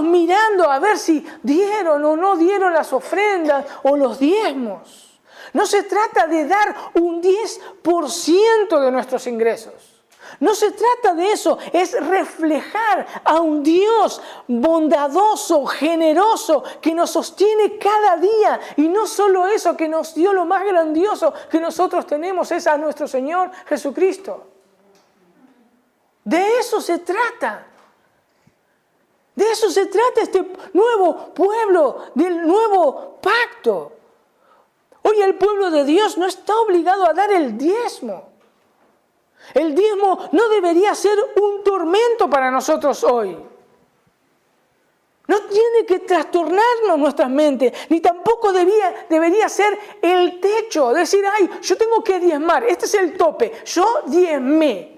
Speaker 1: mirando a ver si dieron o no dieron las ofrendas o los diezmos. No se trata de dar un 10% de nuestros ingresos. No se trata de eso, es reflejar a un Dios bondadoso, generoso, que nos sostiene cada día. Y no solo eso, que nos dio lo más grandioso que nosotros tenemos, es a nuestro Señor Jesucristo. De eso se trata. De eso se trata este nuevo pueblo, del nuevo pacto. Hoy el pueblo de Dios no está obligado a dar el diezmo. El diezmo no debería ser un tormento para nosotros hoy. No tiene que trastornarnos nuestras mentes, ni tampoco debería ser el techo. Decir, ay, yo tengo que diezmar, este es el tope, yo diezmé.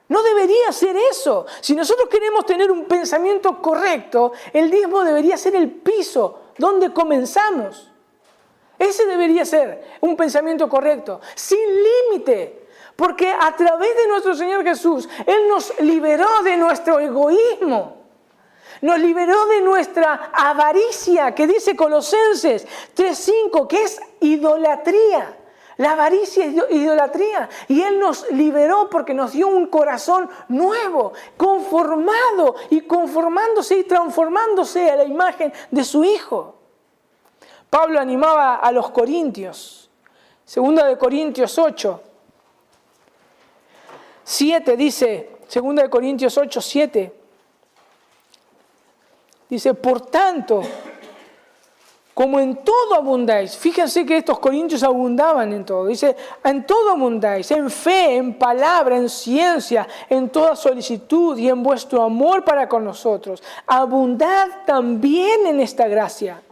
Speaker 1: No debería ser eso. Si nosotros queremos tener un pensamiento correcto, el diezmo debería ser el piso donde comenzamos. Ese debería ser un pensamiento correcto, sin límite. Porque a través de nuestro Señor Jesús, Él nos liberó de nuestro egoísmo. Nos liberó de nuestra avaricia, que dice Colosenses 3:5, que es idolatría. La avaricia es idolatría. Y Él nos liberó porque nos dio un corazón nuevo, conformado y conformándose y transformándose a la imagen de su Hijo. Pablo animaba a los corintios. 2 de Corintios 8:7 dice, 2 de Corintios 8:7. Dice, por tanto, como en todo abundáis. Fíjense que estos corintios abundaban en todo. Dice, en todo abundáis, en fe, en palabra, en ciencia, en toda solicitud y en vuestro amor para con nosotros. Abundad también en esta gracia.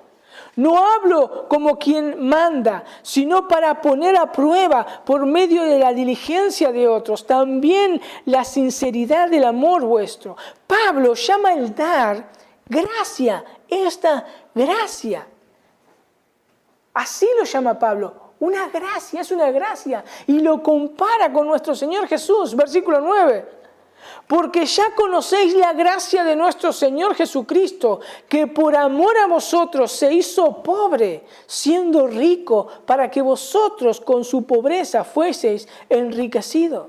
Speaker 1: No hablo como quien manda, sino para poner a prueba por medio de la diligencia de otros, también la sinceridad del amor vuestro. Pablo llama el dar gracia, esta gracia. Así lo llama Pablo, una gracia, es una gracia. Y lo compara con nuestro Señor Jesús, versículo 9. Porque ya conocéis la gracia de nuestro Señor Jesucristo, que por amor a vosotros se hizo pobre, siendo rico, para que vosotros con su pobreza fueseis enriquecidos.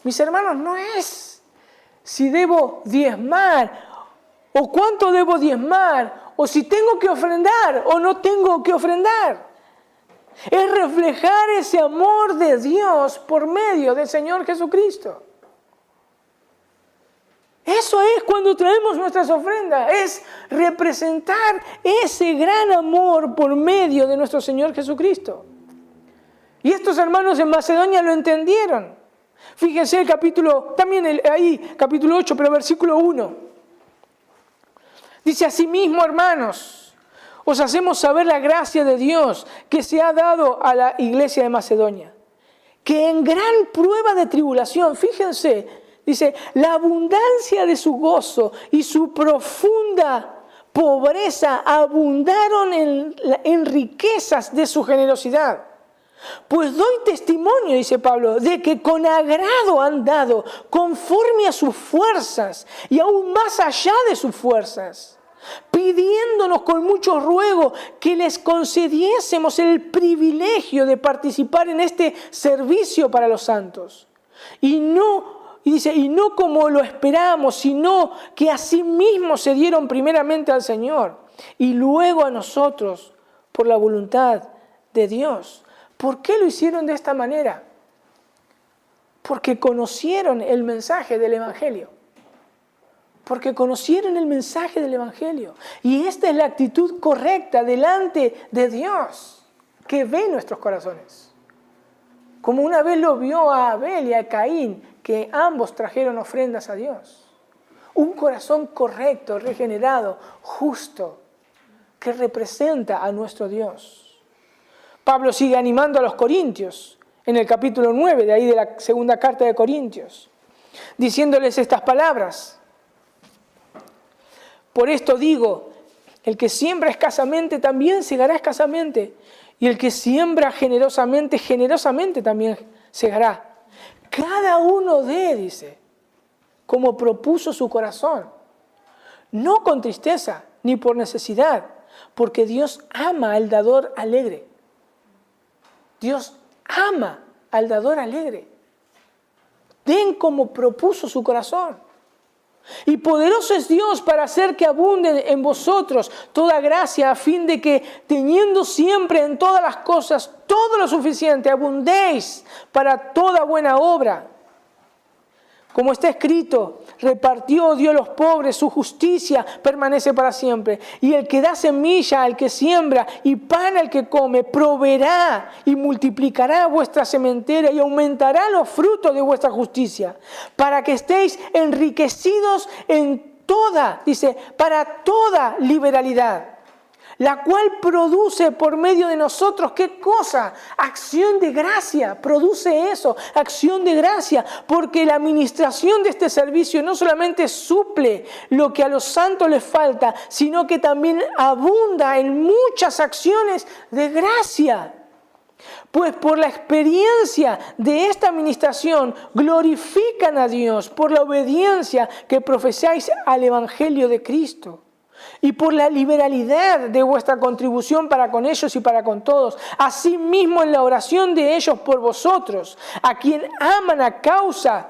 Speaker 1: Mis hermanos, no es si debo diezmar, o cuánto debo diezmar, o si tengo que ofrendar o no tengo que ofrendar. Es reflejar ese amor de Dios por medio del Señor Jesucristo. Eso es cuando traemos nuestras ofrendas, es representar ese gran amor por medio de nuestro Señor Jesucristo. Y estos hermanos en Macedonia lo entendieron. Fíjense el capítulo, también ahí, capítulo 8, pero versículo 1. Dice, asimismo, hermanos, os hacemos saber la gracia de Dios que se ha dado a la iglesia de Macedonia, que en gran prueba de tribulación, fíjense, dice, la abundancia de su gozo y su profunda pobreza abundaron en riquezas de su generosidad. Pues doy testimonio, dice Pablo, de que con agrado han dado, conforme a sus fuerzas y aún más allá de sus fuerzas, pidiéndonos con mucho ruego que les concediésemos el privilegio de participar en este servicio para los santos. Y no como lo esperamos, sino que asimismo se dieron primeramente al Señor y luego a nosotros por la voluntad de Dios. ¿Por qué lo hicieron de esta manera? Porque conocieron el mensaje del Evangelio. Porque conocieron el mensaje del Evangelio. Y esta es la actitud correcta delante de Dios, que ve nuestros corazones. Como una vez lo vio a Abel y a Caín, que ambos trajeron ofrendas a Dios. Un corazón correcto, regenerado, justo, que representa a nuestro Dios. Pablo sigue animando a los corintios en el capítulo 9, de ahí de la segunda carta de Corintios, diciéndoles estas palabras. Por esto digo, el que siembra escasamente también segará escasamente, y el que siembra generosamente, generosamente también segará. Cada uno dice, como propuso su corazón, no con tristeza ni por necesidad, porque Dios ama al dador alegre. Dios ama al dador alegre. Den como propuso su corazón. Y poderoso es Dios para hacer que abunde en vosotros toda gracia, a fin de que, teniendo siempre en todas las cosas todo lo suficiente, abundéis para toda buena obra. Como está escrito, repartió, dio a los pobres, su justicia permanece para siempre. Y el que da semilla al que siembra y pan al que come, proveerá y multiplicará vuestra sementera y aumentará los frutos de vuestra justicia, para que estéis enriquecidos en toda, dice, para toda liberalidad, la cual produce por medio de nosotros, ¿qué cosa? Acción de gracia, produce eso, acción de gracia, porque la administración de este servicio no solamente suple lo que a los santos les falta, sino que también abunda en muchas acciones de gracia. Pues por la experiencia de esta administración glorifican a Dios por la obediencia que profesáis al Evangelio de Cristo y por la liberalidad de vuestra contribución para con ellos y para con todos. Asimismo en la oración de ellos por vosotros, a quien aman a causa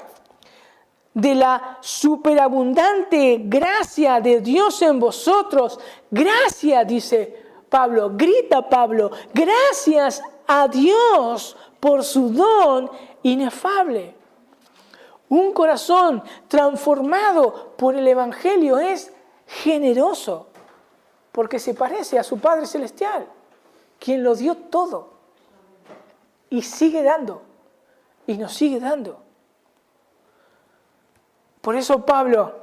Speaker 1: de la superabundante gracia de Dios en vosotros. Gracias, dice Pablo, grita Pablo, gracias a Dios por su don inefable. Un corazón transformado por el Evangelio es generoso, porque se parece a su Padre Celestial, quien lo dio todo y sigue dando, y nos sigue dando. Por eso Pablo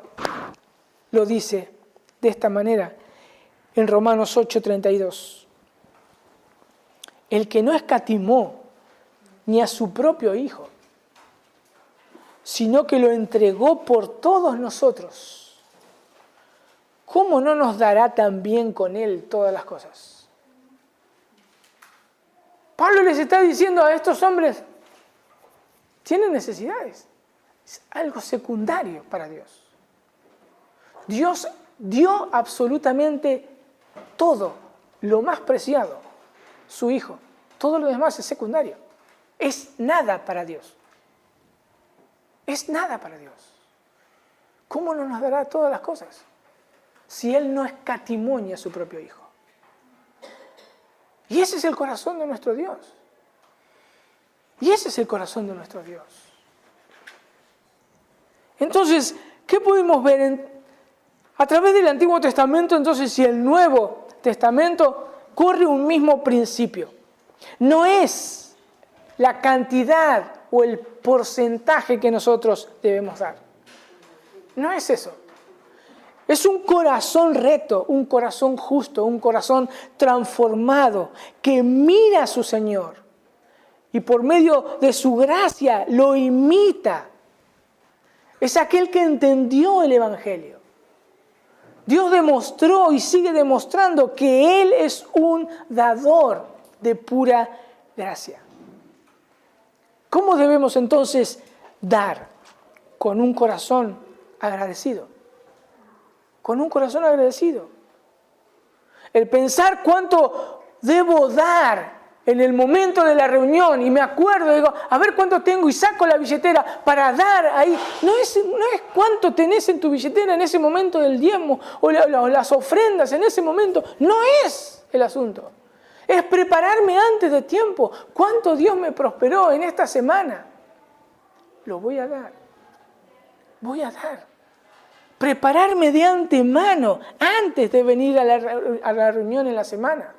Speaker 1: lo dice de esta manera en Romanos 8:32. El que no escatimó ni a su propio Hijo, sino que lo entregó por todos nosotros, ¿cómo no nos dará también con Él todas las cosas? Pablo les está diciendo a estos hombres, tienen necesidades, es algo secundario para Dios. Dios dio absolutamente todo, lo más preciado, su Hijo. Todo lo demás es secundario. Es nada para Dios. Es nada para Dios. ¿Cómo no nos dará todas las cosas si Él no escatimó ni a su propio Hijo? Y ese es el corazón de nuestro Dios. Y ese es el corazón de nuestro Dios. Entonces, ¿qué pudimos ver a través del Antiguo Testamento? Entonces, y el Nuevo Testamento corre un mismo principio. No es la cantidad o el porcentaje que nosotros debemos dar. No es eso. Es un corazón recto, un corazón justo, un corazón transformado que mira a su Señor y por medio de su gracia lo imita. Es aquel que entendió el Evangelio. Dios demostró y sigue demostrando que Él es un dador de pura gracia. ¿Cómo debemos entonces dar? Con un corazón agradecido. Con un corazón agradecido. El pensar cuánto debo dar en el momento de la reunión y me acuerdo, digo, a ver cuánto tengo y saco la billetera para dar ahí. No es cuánto tenés en tu billetera en ese momento del diezmo o las ofrendas en ese momento. No es el asunto. Es prepararme antes de tiempo. ¿Cuánto Dios me prosperó en esta semana? Lo voy a dar. Voy a dar. Prepararme de antemano antes de venir a la reunión en la semana.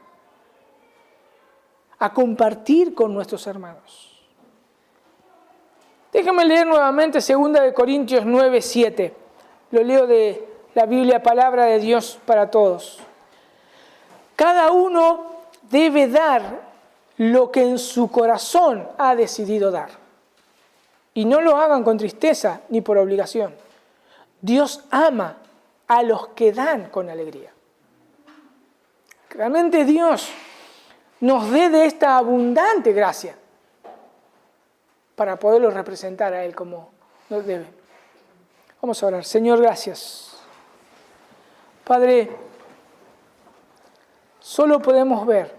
Speaker 1: A compartir con nuestros hermanos. Déjame leer nuevamente 2 Corintios 9:7. Lo leo de la Biblia, Palabra de Dios para todos. Cada uno debe dar lo que en su corazón ha decidido dar. Y no lo hagan con tristeza ni por obligación. Dios ama a los que dan con alegría. Realmente Dios nos dé de esta abundante gracia para poderlo representar a Él como nos debe. Vamos a orar. Señor, gracias. Padre, solo podemos ver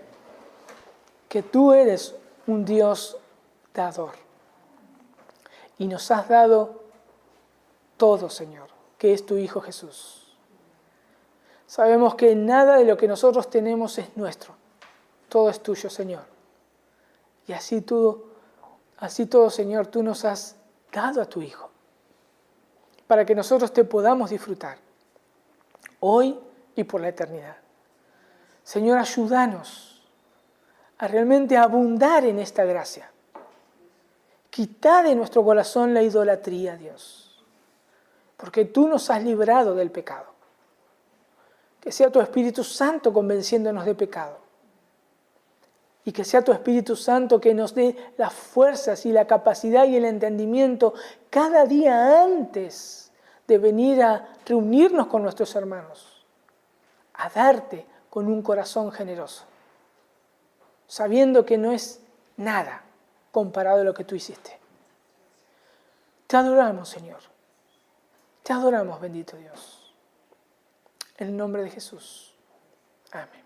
Speaker 1: que tú eres un Dios dador. Y nos has dado todo, Señor, que es tu Hijo Jesús. Sabemos que nada de lo que nosotros tenemos es nuestro. Todo es tuyo, Señor. Y así todo, Señor, tú nos has dado a tu Hijo para que nosotros te podamos disfrutar hoy y por la eternidad. Señor, ayúdanos a realmente abundar en esta gracia. Quita de nuestro corazón la idolatría, Dios. porque tú nos has librado del pecado. Que sea tu Espíritu Santo convenciéndonos de pecado. Y que sea tu Espíritu Santo que nos dé las fuerzas y la capacidad y el entendimiento cada día antes de venir a reunirnos con nuestros hermanos, a darte con un corazón generoso, sabiendo que no es nada comparado a lo que tú hiciste. Te adoramos, Señor. Te adoramos, bendito Dios. En el nombre de Jesús. Amén.